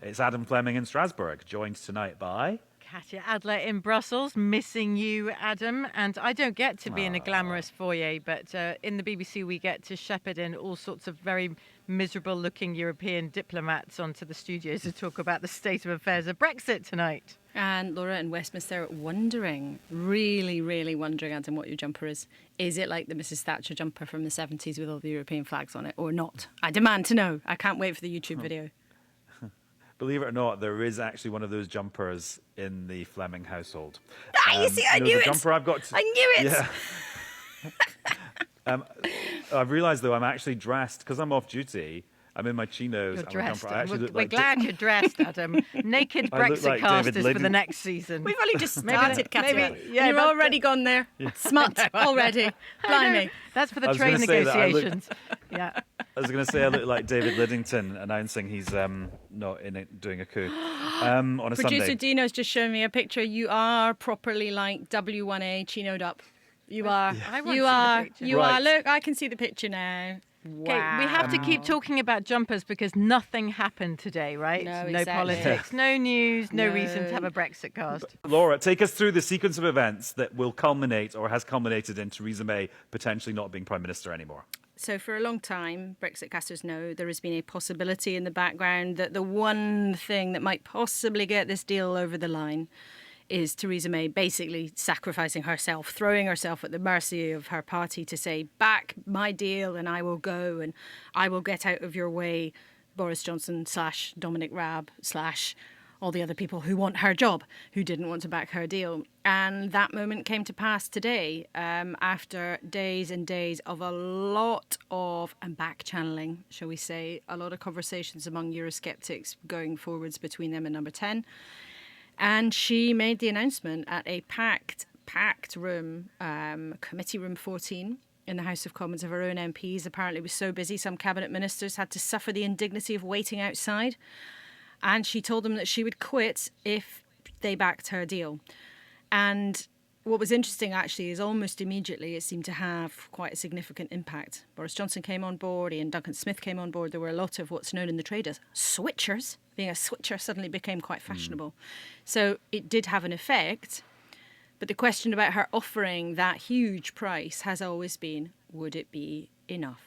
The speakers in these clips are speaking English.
It's Adam Fleming in Strasbourg, joined tonight by... Katya Adler in Brussels, missing you, Adam. And I don't get to be in a glamorous foyer, but in the BBC we get to shepherd in all sorts of very miserable-looking European diplomats onto the studios to talk about the state of affairs of Brexit tonight. And Laura in Westminster wondering, really, really wondering, Adam, what your jumper is. Is it like the Mrs. Thatcher jumper from the 70s with all the European flags on it or not? I demand to know. I can't wait for the YouTube video. Believe it or not, there is actually one of those jumpers in the Fleming household. You see, I knew it. Jumper I've got. I knew it. Yeah. I've realised though I'm actually dressed because I'm off duty. I'm in my chinos. You're dressed. I actually look We're like glad you're dressed, Adam. Naked I look like Brexitcast David is for the Lidding- next season. We've only just started, Katya. yeah, You're already gone there. Smut already. Blimey. That's for the I was trade gonna say that I look- negotiations. Yeah. I was going to say I look like David Liddington announcing he's not in it doing a coup on a Producer Sunday. Dino's just shown me a picture. You are properly like W1A chinoed up. You are. I want to You see the are. picture. You are. Right. Look, I can see the picture now. Okay, we have to keep talking about jumpers because nothing happened today, right? No, No exactly. politics, no news, no No. reason to have a Brexit cast. Laura, take us through the sequence of events that will culminate or has culminated in Theresa May potentially not being Prime Minister anymore. So for a long time, Brexitcasters know there has been a possibility in the background that the one thing that might possibly get this deal over the line is Theresa May basically sacrificing herself, throwing herself at the mercy of her party to say, back my deal and I will go and I will get out of your way, Boris Johnson / Dominic Raab / all the other people who want her job, who didn't want to back her deal. And that moment came to pass today after days and days of a lot of, and back-channeling, shall we say, a lot of conversations among Eurosceptics going forwards between them and Number 10. And she made the announcement at a packed room, Committee Room 14 in the House of Commons of her own MPs. Apparently it was so busy, some cabinet ministers had to suffer the indignity of waiting outside. And she told them that she would quit if they backed her deal. And what was interesting, actually, is almost immediately it seemed to have quite a significant impact. Boris Johnson came on board, Ian Duncan Smith came on board. There were a lot of what's known in the trade as switchers. Being a switcher suddenly became quite fashionable. So it did have an effect. But the question about her offering that huge price has always been, would it be enough?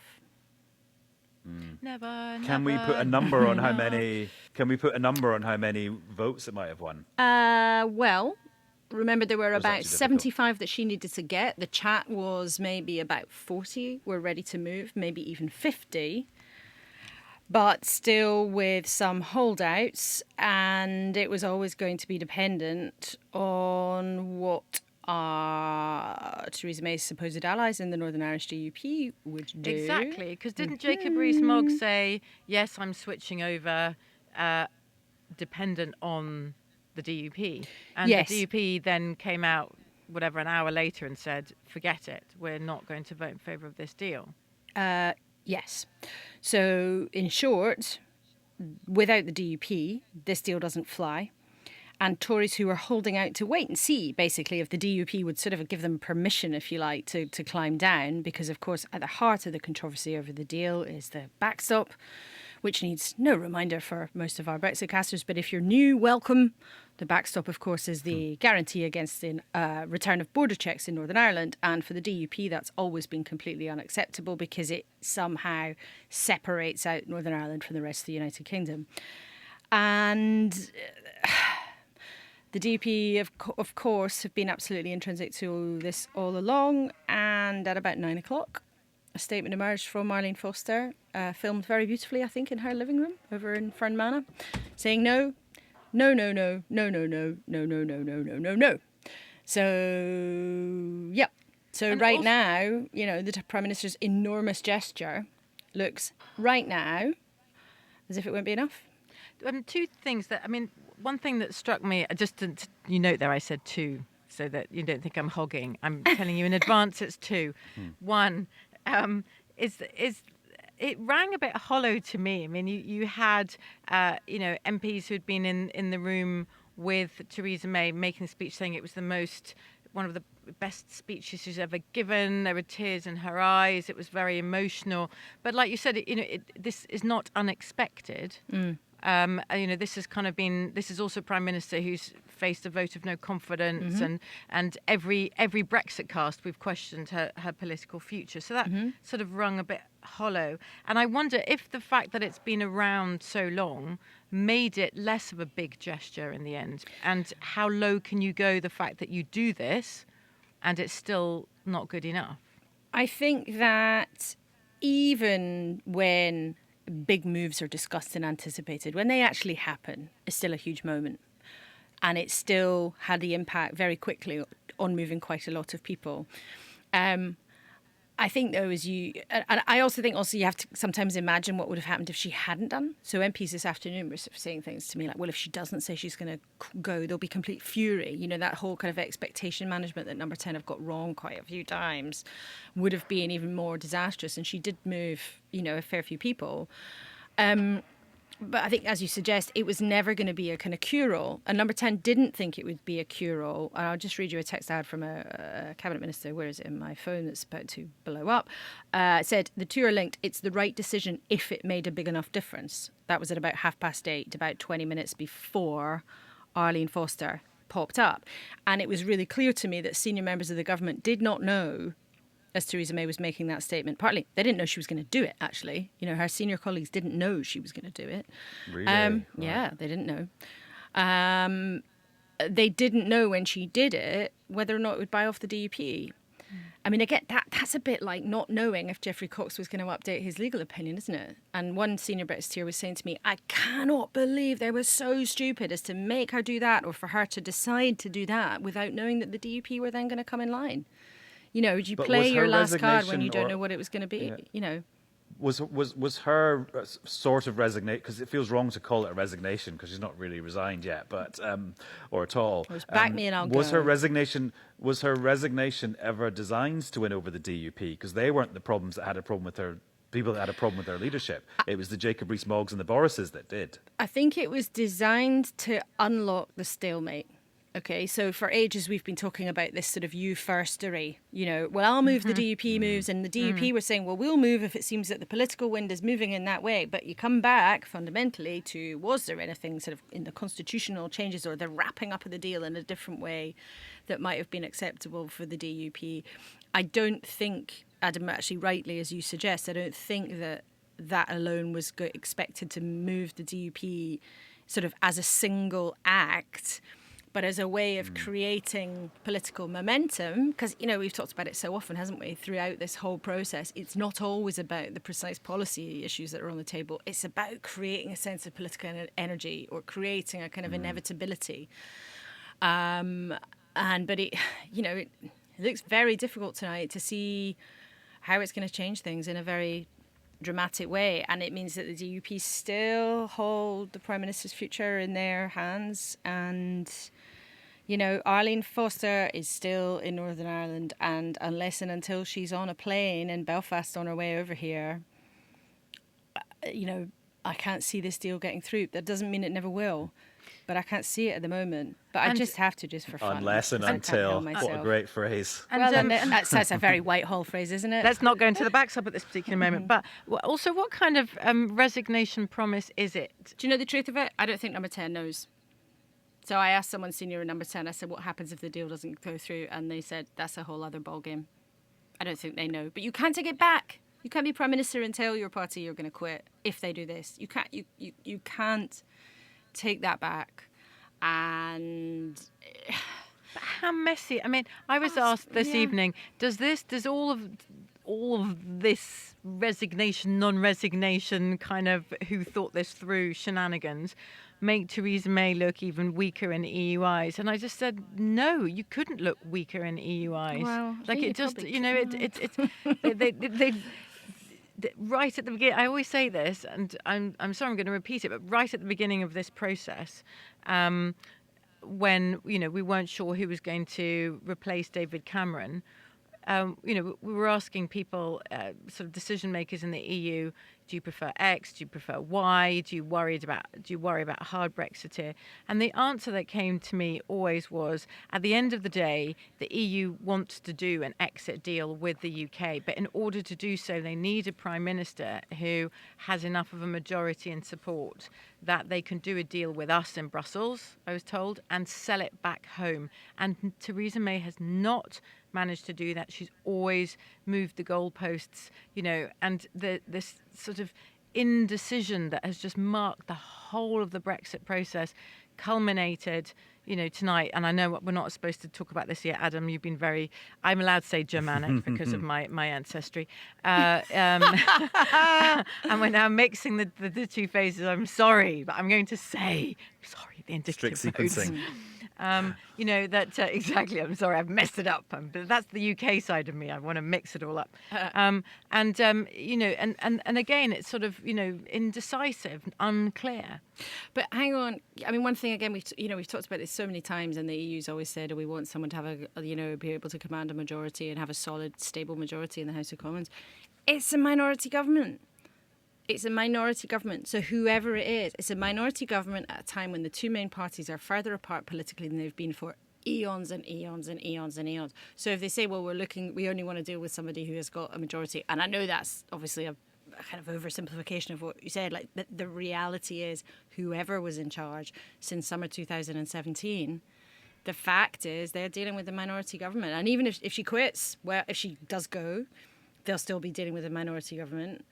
Never. Can we put a number on how many? Can we put a number on how many votes it might have won? Well, remember there were Was that about too difficult? 75 that she needed to get. The chat was maybe about 40 were ready to move, maybe even 50. But still with some holdouts, and it was always going to be dependent on what Theresa May's supposed allies in the Northern Irish DUP would do. Exactly, because didn't Jacob Rees-Mogg say, yes, I'm switching over, dependent on the DUP? And Yes. the DUP then came out, whatever, an hour later and said, forget it, we're not going to vote in favour of this deal. Yes. So, in short, without the DUP, this deal doesn't fly. And Tories who are holding out to wait and see, basically, if the DUP would sort of give them permission, if you like, to climb down. Because, of course, at the heart of the controversy over the deal is the backstop, which needs no reminder for most of our Brexitcasters. But if you're new, welcome. The backstop, of course, is the guarantee against the return of border checks in Northern Ireland. And for the DUP, that's always been completely unacceptable because it somehow separates out Northern Ireland from the rest of the United Kingdom. And the DUP, of course, have been absolutely intrinsic to this all along. And at about 9 o'clock, a statement emerged from Arlene Foster, filmed very beautifully, I think, in her living room over in Fern Manor, saying no. No. So, yeah. So And right also- now, you know, the Prime Minister's enormous gesture looks right now as if it won't be enough. Two things that, one thing that struck me, you note there I said two, so that you don't think I'm hogging. I'm telling you in advance it's two. One is it rang a bit hollow to me. I mean, you had, MPs who'd been in the room with Theresa May making a speech saying it was one of the best speeches she's ever given. There were tears in her eyes. It was very emotional. But like you said, this is not unexpected. This is also a prime minister who's faced a vote of no confidence, and every Brexitcast we've questioned her political future. So that sort of rung a bit hollow. And I wonder if the fact that it's been around so long made it less of a big gesture in the end. And how low can you go, the fact that you do this and it's still not good enough? I think that even when big moves are discussed and anticipated, when they actually happen, it's still a huge moment. And it still had the impact very quickly on moving quite a lot of people. I think, though, and I also think you have to sometimes imagine what would have happened if she hadn't done. So MPs this afternoon were sort of saying things to me like, well, if she doesn't say she's going to go, there'll be complete fury. You know, that whole kind of expectation management that Number 10 have got wrong quite a few times would have been even more disastrous. And she did move, a fair few people. But I think, as you suggest, it was never going to be a kind of cure-all. And Number 10 didn't think it would be a cure-all. And I'll just read you a text I had from a cabinet minister. Where is it in my phone that's about to blow up? It said, the two are linked. It's the right decision if it made a big enough difference. That was at about 8:30, about 20 minutes before Arlene Foster popped up. And it was really clear to me that senior members of the government did not know, as Theresa May was making that statement, partly they didn't know she was going to do it, actually. Her senior colleagues didn't know she was going to do it. Really? Right. Yeah, they didn't know. They didn't know when she did it whether or not it would buy off the DUP. I mean, again, that's a bit like not knowing if Geoffrey Cox was going to update his legal opinion, isn't it? And one senior Brexiteer was saying to me, I cannot believe they were so stupid as to make her do that, or for her to decide to do that without knowing that the DUP were then going to come in line. Would you play your last card when you don't know what it was going to be? Was her sort of resignation, because it feels wrong to call it a resignation because she's not really resigned yet, but or at all. Back me and I'll was go. Her resignation ever designed to win over the DUP? Because they weren't the problems that had a problem with her. People that had a problem with their leadership. It was the Jacob Rees-Moggs and the Borises that did. I think it was designed to unlock the stalemate. Okay, so for ages we've been talking about this sort of you firstery, I'll move, the DUP moves, and the DUP were saying, well, we'll move if it seems that the political wind is moving in that way. But you come back fundamentally to, was there anything sort of in the constitutional changes or the wrapping up of the deal in a different way that might have been acceptable for the DUP? I don't think, Adam, actually rightly, as you suggest, I don't think that alone was expected to move the DUP sort of as a single act, but as a way of creating political momentum, because, we've talked about it so often, hasn't we, throughout this whole process. It's not always about the precise policy issues that are on the table. It's about creating a sense of political energy or creating a kind of inevitability. But it looks very difficult tonight to see how it's going to change things in a very dramatic way, and it means that the DUP still hold the Prime Minister's future in their hands. And Arlene Foster is still in Northern Ireland, and unless and until she's on a plane in Belfast on her way over here, I can't see this deal getting through. That doesn't mean it never will, but I can't see it at the moment. But I just have to, just for fun. Unless and until. What a great phrase. And that's a very Whitehall phrase, isn't it? Let's not go into the backstop at this particular moment. But also, what kind of resignation promise is it? Do you know the truth of it? I don't think Number 10 knows. So I asked someone senior in Number 10, I said, what happens if the deal doesn't go through? And they said, that's a whole other ballgame. I don't think they know. But you can't take it back. You can't be Prime Minister and tell your party you're going to quit if they do this. You can't take that back. And but how messy? I mean, I was asked this evening, does all of this resignation, non-resignation kind of who thought this through shenanigans make Theresa May look even weaker in EU eyes? And I just said, no, you couldn't look weaker in EU eyes. Well, like it just, they right at the beginning, I always say this, and I'm sorry I'm going to repeat it, but right at the beginning of this process, when we weren't sure who was going to replace David Cameron, we were asking people, sort of decision makers in the EU, do you prefer X? Do you prefer Y? Do you worry about a hard Brexit here? And the answer that came to me always was, at the end of the day, the EU wants to do an exit deal with the UK, but in order to do so, they need a prime minister who has enough of a majority and support that they can do a deal with us in Brussels, I was told, and sell it back home. And Theresa May has not managed to do that. She's always moved the goalposts, and this sort of indecision that has just marked the whole of the Brexit process culminated, tonight. And I know we're not supposed to talk about this yet, Adam. You've been I'm allowed to say Germanic because of my ancestry. And we're now mixing the two phases. I'm sorry, but I'm going to say, sorry, the indicative Strict sequencing. That exactly. I'm sorry, I've messed it up. But that's the UK side of me. I want to mix it all up. And again, it's sort of indecisive, unclear. But hang on. I mean, one thing again, we've talked about this so many times, and the EU's always said, we want someone to have be able to command a majority and have a solid, stable majority in the House of Commons. It's a minority government. It's a minority government. So whoever it is, it's a minority government at a time when the two main parties are further apart politically than they've been for eons and eons and eons and eons. So if they say, well, we only want to deal with somebody who has got a majority, and I know that's obviously a kind of oversimplification of what you said, like the reality is whoever was in charge since summer 2017, the fact is they're dealing with a minority government. And even if she quits, well, if she does go, they'll still be dealing with a minority government.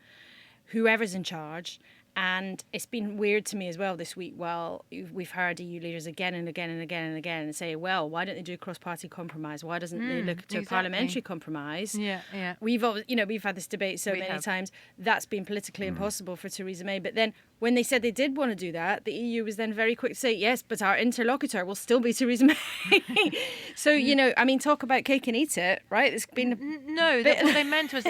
Whoever's in charge. And it's been weird to me as well this week. Well, we've heard EU leaders again and again and again and again say, well, why don't they do a cross-party compromise? Why doesn't they look to a parliamentary compromise? Yeah. We've had this debate so many times. That's been politically impossible for Theresa May. But then when they said they did want to do that, the EU was then very quick to say, yes, but our interlocutor will still be Theresa May. So, talk about cake and eat it, right? It's been what they meant was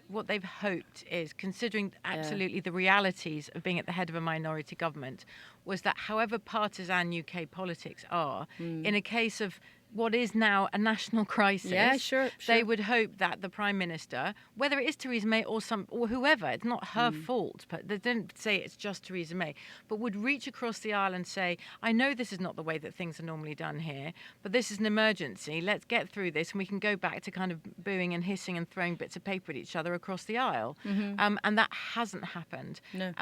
what they've hoped is, considering absolutely the realities of being at the head of a minority government, was that however partisan UK politics are, in a case of what is now a national crisis, they would hope that the Prime Minister, whether it is Theresa May or whoever, it's not her fault, but they didn't say it's just Theresa May, but would reach across the aisle and say, I know this is not the way that things are normally done here, but this is an emergency. Let's get through this and we can go back to kind of booing and hissing and throwing bits of paper at each other across the aisle. And that hasn't happened. No.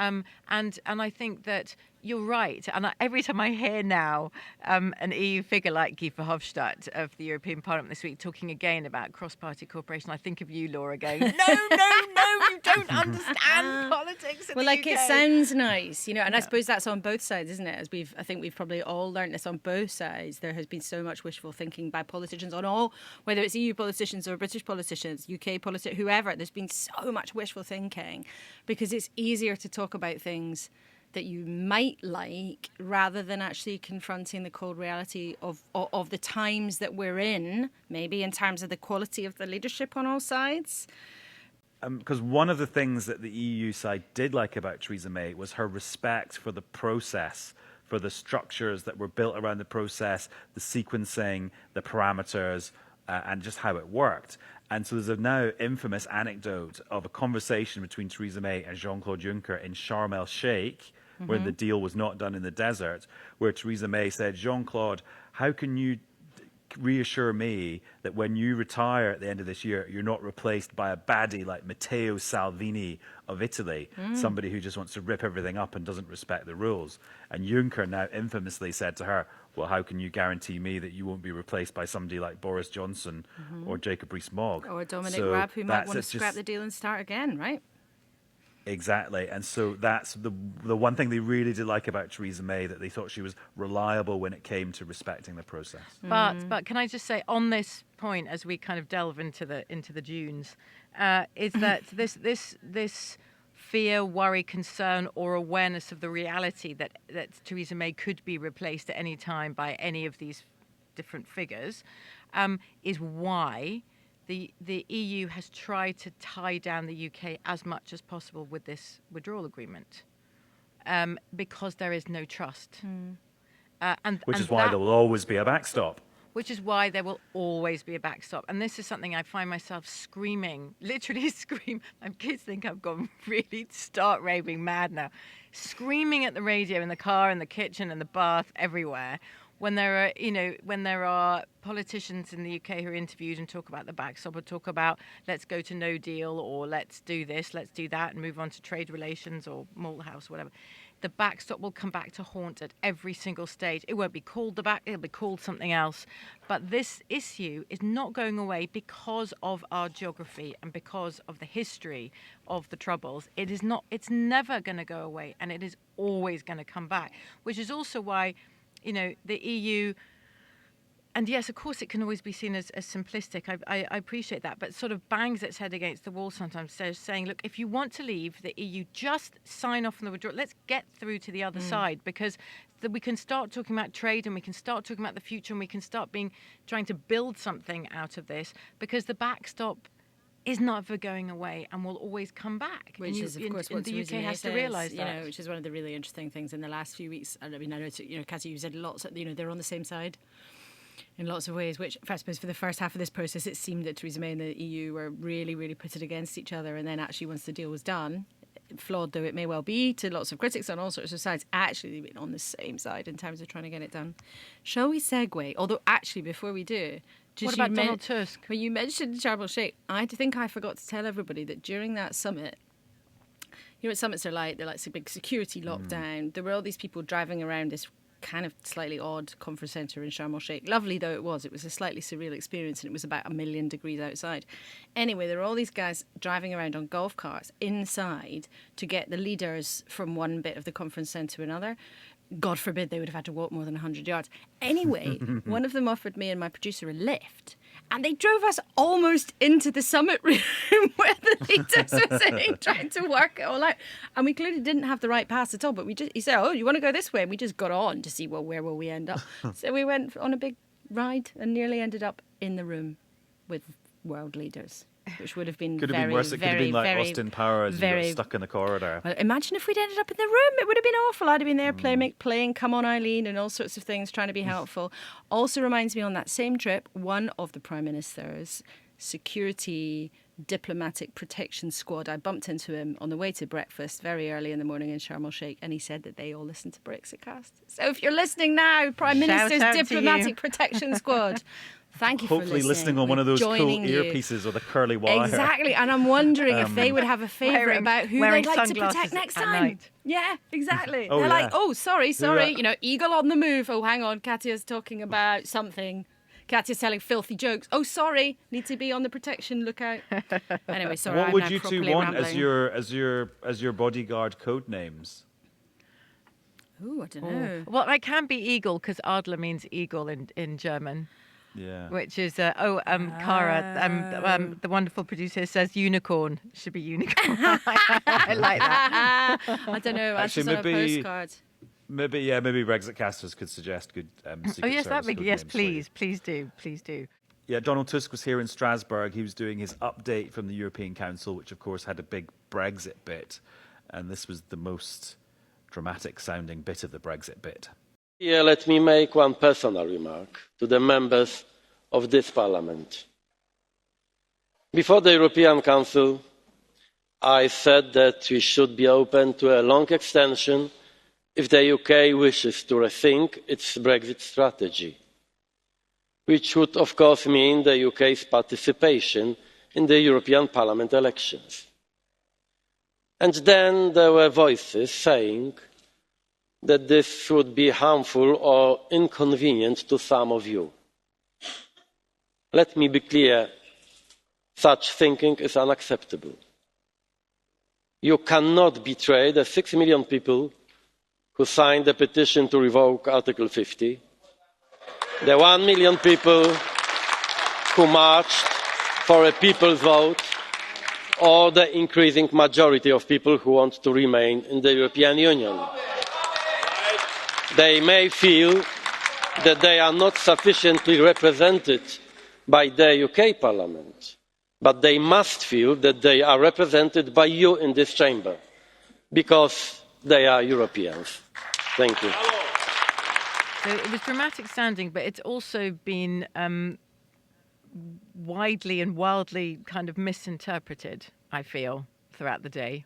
And I think that you're right. And every time I hear now an EU figure like Guy Verhofstadt of the European Parliament this week talking again about cross-party cooperation, I think of you, Laura, going, no, you don't understand politics in the UK. It sounds nice, and I suppose that's on both sides, isn't it? I think we've probably all learned this on both sides. There has been so much wishful thinking by politicians on all, whether it's EU politicians or British politicians, UK politicians, whoever. There's been so much wishful thinking because it's easier to talk about things that you might like rather than actually confronting the cold reality of the times that we're in, maybe in terms of the quality of the leadership on all sides. Because one of the things that the EU side did like about Theresa May was her respect for the process, for the structures that were built around the process, the sequencing, the parameters, and just how it worked. And so there's a now infamous anecdote of a conversation between Theresa May and Jean-Claude Juncker in Sharm el-Sheikh, where the deal was not done in the desert, where Theresa May said, Jean-Claude, how can you reassure me that when you retire at the end of this year, you're not replaced by a baddie like Matteo Salvini of Italy, somebody who just wants to rip everything up and doesn't respect the rules? And Juncker now infamously said to her, well, how can you guarantee me that you won't be replaced by somebody like Boris Johnson or Jacob Rees-Mogg? Or Dominic Raab, who might want to scrap the deal and start again, right? Exactly. And so that's the one thing they really did like about Theresa May, that they thought she was reliable when it came to respecting the process. But can I just say on this point, as we kind of delve into the dunes, is that this fear, worry, concern, or awareness of the reality that Theresa May could be replaced at any time by any of these different figures, is why the EU has tried to tie down the UK as much as possible with this withdrawal agreement, because there is no trust. Which is why there will always be a backstop. Which is why there will always be a backstop. And this is something I find myself screaming, literally scream. My kids think I've gone really stark raving mad now. Screaming at the radio in the car, in the kitchen, in the bath, everywhere, when there are politicians in the UK who are interviewed and talk about the backstop or talk about let's go to no deal or let's do this, let's do that and move on to trade relations or Malthouse, whatever. The backstop will come back to haunt at every single stage. It won't be called the back, it'll be called something else. But this issue is not going away because of our geography and because of the history of the Troubles. It's never going to go away, and it is always going to come back, which is also why, the EU. And yes, of course, it can always be seen as simplistic. I appreciate that, but sort of bangs its head against the wall sometimes, saying, look, if you want to leave the EU, just sign off on the withdrawal. Let's get through to the other side, because we can start talking about trade and we can start talking about the future and we can start trying to build something out of this, because the backstop is never going away and will always come back. Which is, of course, what the UK has to realise that. Which is one of the really interesting things in the last few weeks. I mean, I know, Katya, you said lots, they're on the same side in lots of ways, which I suppose for the first half of this process, it seemed that Theresa May and the EU were really, really pitted against each other. And then actually, once the deal was done, flawed though it may well be to lots of critics on all sorts of sides, actually they've been on the same side in terms of trying to get it done. Shall we segue? Although, actually, before we do, what about Donald Tusk? When you mentioned Sharm el-Sheikh, I think I forgot to tell everybody that during that summit, you know what summits are like? They're like a big security lockdown. There were all these people driving around this kind of slightly odd conference centre in Sharm el-Sheikh. Lovely though it was a slightly surreal experience, and it was about 1 million degrees outside. Anyway, there were all these guys driving around on golf carts inside to get the leaders from one bit of the conference centre to another. God forbid they would have had to walk more than 100 yards. Anyway, one of them offered me and my producer a lift, and they drove us almost into the summit room where the leaders were sitting trying to work it all out. And we clearly didn't have the right pass at all, but he said, oh, you want to go this way? And we just got on to see, well, where will we end up? So we went on a big ride and nearly ended up in the room with world leaders, which would have been could have been worse. It could have been like Austin Powers. You got stuck in the corridor. Well, imagine if we'd ended up in the room. It would have been awful. I'd have been there playing Come On Arlene and all sorts of things, trying to be helpful. Also reminds me, on that same trip, one of the Prime Minister's security diplomatic protection squad, I bumped into him on the way to breakfast very early in the morning in Sharm el-Sheikh, and he said that they all listen to Brexitcast. So if you're listening now, Prime Minister's diplomatic protection squad, thank you for listening. Hopefully listening on one of those cool earpieces with a curly wire. Exactly, and I'm wondering if they would have a favourite about who they'd like to protect next time. Night. Yeah, exactly. Oh, They're yeah. like, oh, sorry, eagle on the move. Oh, hang on, Katya's talking about something. Katya's telling filthy jokes. Oh, sorry, need to be on the protection lookout. Anyway, sorry. What I'm would now you two properly want rambling. as your bodyguard code names? Ooh, I don't know. Well, it can be eagle because Adler means eagle in German. Yeah. Which is, Cara, the wonderful producer says unicorn. Should be unicorn. I like that. I don't know. Actually, on a postcard. Maybe Brexitcasters could suggest good Secret yes, Service code names for you. please do. Yeah, Donald Tusk was here in Strasbourg. He was doing his update from the European Council, which of course had a big Brexit bit, and this was the most dramatic sounding bit of the Brexit bit. Here, let me make one personal remark to the members of this Parliament. Before the European Council, I said that we should be open to a long extension if the UK wishes to rethink its Brexit strategy, which would of course mean the UK's participation in the European Parliament elections. And then there were voices saying that this would be harmful or inconvenient to some of you. Let me be clear, such thinking is unacceptable. You cannot betray the 6 million people who signed the petition to revoke Article 50, the 1 million people who marched for a people's vote, or the increasing majority of people who want to remain in the European Union. They may feel that they are not sufficiently represented by the UK Parliament, but they must feel that they are represented by you in this chamber, because they are Europeans. Thank you. So it was dramatic sounding, but it's also been widely and wildly kind of misinterpreted, I feel, throughout the day.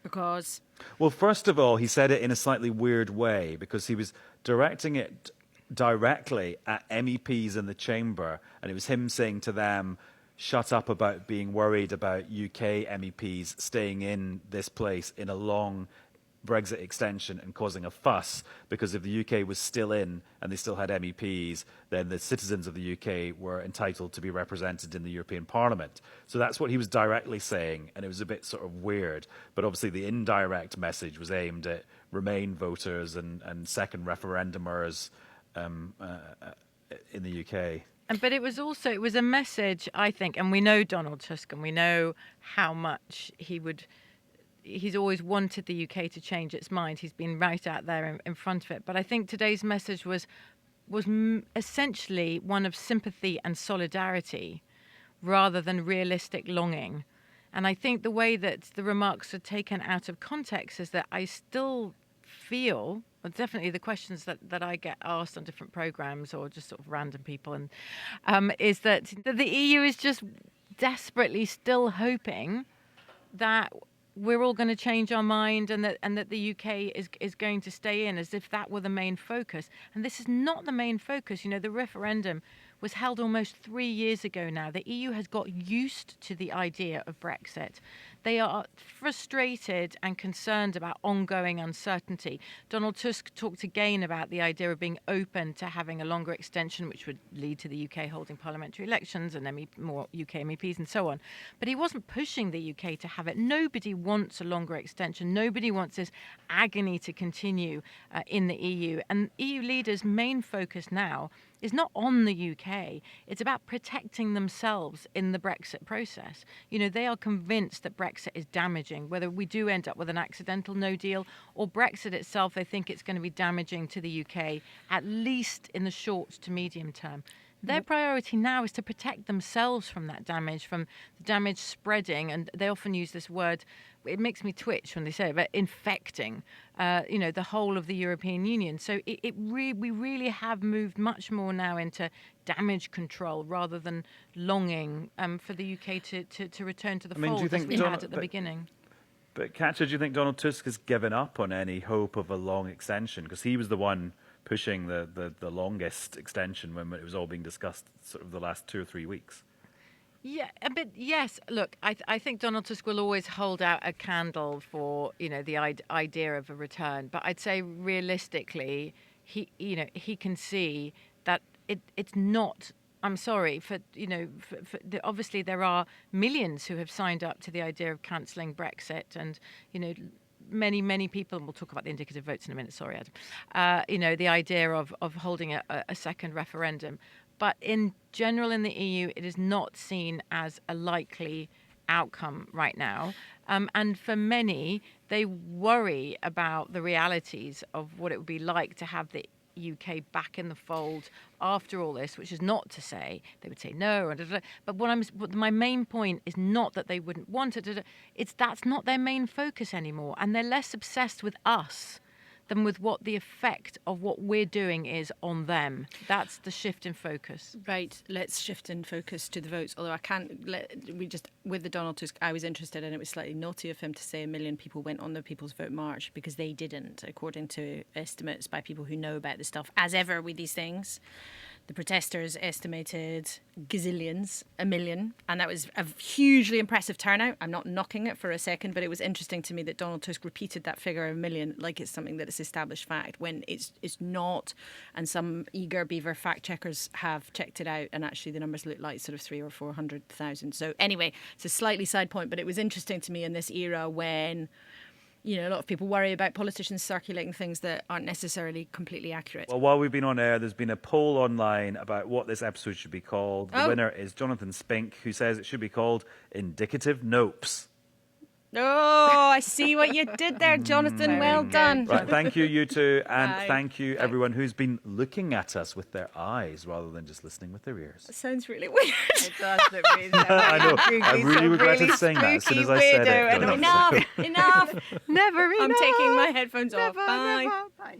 Because? Well, first of all, he said it in a slightly weird way because he was directing it directly at MEPs in the chamber, and it was him saying to them, shut up about being worried about UK MEPs staying in this place in a long Brexit extension and causing a fuss, because if the UK was still in and they still had MEPs, then the citizens of the UK were entitled to be represented in the European Parliament. So that's what he was directly saying, and it was a bit sort of weird. But obviously the indirect message was aimed at Remain voters and second referendumers in the UK. But it was a message, I think, and we know Donald Tusk, and we know how much he's always wanted the UK to change its mind. He's been right out there in front of it. But I think today's message was essentially one of sympathy and solidarity rather than realistic longing. And I think the way that the remarks are taken out of context is that I still feel, well, definitely the questions that I get asked on different programs or just sort of random people, and is that the EU is just desperately still hoping that we're all going to change our mind and that the UK is going to stay in, as if that were the main focus. And this is not the main focus. You know, the referendum was held almost 3 years ago now. The EU has got used to the idea of Brexit. They are frustrated and concerned about ongoing uncertainty. Donald Tusk talked again about the idea of being open to having a longer extension, which would lead to the UK holding parliamentary elections and more UK MEPs and so on. But he wasn't pushing the UK to have it. Nobody wants a longer extension. Nobody wants this agony to continue in the EU. And EU leaders' main focus now is not on the UK. It's about protecting themselves in the Brexit process. You know, they are convinced that Brexit is damaging, whether we do end up with an accidental no deal or Brexit itself. They think it's going to be damaging to the UK, at least in the short to medium term. Their priority now is to protect themselves from that damage, from the damage spreading, and they often use this word, it makes me twitch when they say it, but infecting, the whole of the European Union. So we really have moved much more now into damage control rather than longing for the UK to return to the fold as we had at the beginning. But Katya, do you think Donald Tusk has given up on any hope of a long extension? Because he was the one pushing the longest extension when it was all being discussed sort of the last 2 or 3 weeks. Yeah, a bit. Yes. Look, I think Donald Tusk will always hold out a candle for the idea of a return. But I'd say realistically, he can see that it's not. I'm sorry obviously there are millions who have signed up to the idea of cancelling Brexit, and many people, and we'll talk about the indicative votes in a minute, sorry, Adam, the idea of holding a second referendum. But in general in the EU, it is not seen as a likely outcome right now. And for many, they worry about the realities of what it would be like to have the UK back in the fold after all this, which is not to say they would say no. But my main point is not that they wouldn't want it. That's not their main focus anymore, and they're less obsessed with us than with what the effect of what we're doing is on them. That's the shift in focus. Right, let's shift in focus to the votes. Although with the Donald Tusk, I was interested, and it was slightly naughty of him to say 1 million people went on the People's Vote March, because they didn't, according to estimates by people who know about this stuff. As ever with these things, the protesters estimated gazillions, 1 million, and that was a hugely impressive turnout. I'm not knocking it for a second, but it was interesting to me that Donald Tusk repeated that figure of 1 million like it's something that is established fact, when it's not. And some eager beaver fact checkers have checked it out, and actually the numbers look like sort of 300,000 or 400,000. So anyway, it's a slightly side point, but it was interesting to me in this era when a lot of people worry about politicians circulating things that aren't necessarily completely accurate. Well, while we've been on air, there's been a poll online about what this episode should be called. The winner is Jonathan Spink, who says it should be called Indicative Nopes. Oh, I see what you did there, Jonathan. Well done. Right, thank you, you two, and thank you, everyone who's been looking at us with their eyes rather than just listening with their ears. That sounds really weird. It does look really I know. I really regretted saying that as soon as I said it. Enough. Never enough. Never enough. I'm taking my headphones off. Never, Bye. never. Bye.